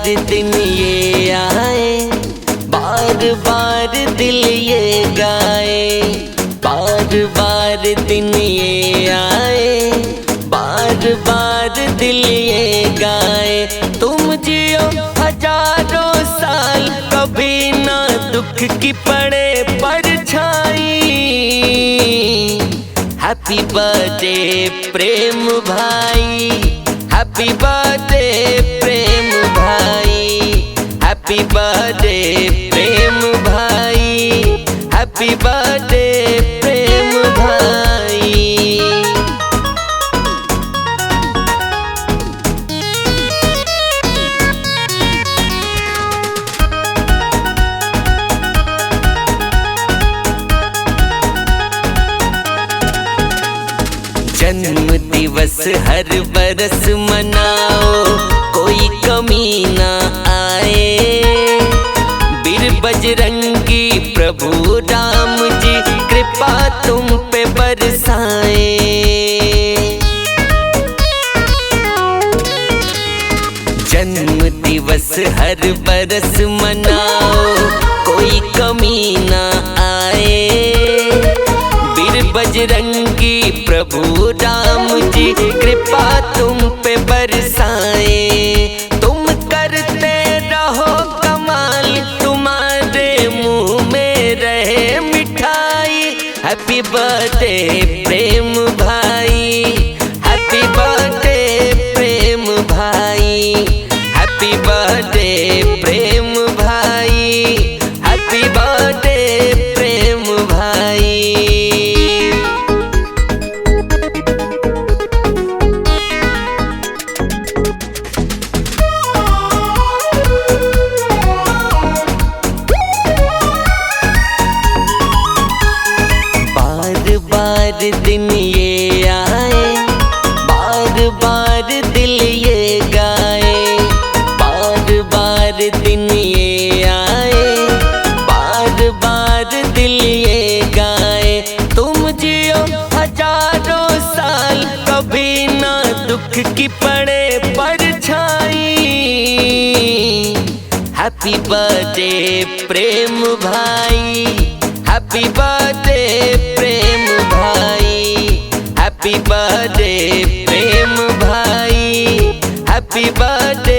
बार दिन ये आए, बार बार दिल ये गाए। बार बार दिन ये आए, बार बार दिल ये गाए। तुम जियो हजारों साल, कभी ना दुख की पड़े परछाई। हैप्पी बर्थडे प्रेम भाई, हैप्पी बर्थडे प्रेम भाई, हैप्पी बर्थडे प्रेम भाई, हैप्पी बर्थडे प्रेम भाई। जन्म दिवस हर बरस मनाओ, कोई कमी ना आए। वीर बजरंगी प्रभु राम जी, कृपा तुम पे बरसाए। जन्म दिवस हर बरस मनाओ, कोई कमी ना आए। वीर बजरंगी प्रभु राम जी, कृपा तुम पे बरसाए। तुम करते रहो कमाल, तुम्हारे मुंह में रहे मिठाई। हैप्पी बर्थडे प्रेम भाई, हैप्पी बर्थडे प्रेम भाई, हैप्पी बर्थडे प्रेम भाई, हैप्पी बर्थडे प्रेम भाई। बार बार दिन ये आए, बार बार दिल ये गाए। बार बार दिन ये आए, बार बार दिल ये गाए। तुम जियो हजारों साल, कभी ना दुख की पड़े परछाई। हैप्पी बर्थडे प्रेम भाई, हैप्पी बर्थडे प्रेम भाई, हैप्पी बर्थडे प्रेम भाई, हैप्पी बर्थडे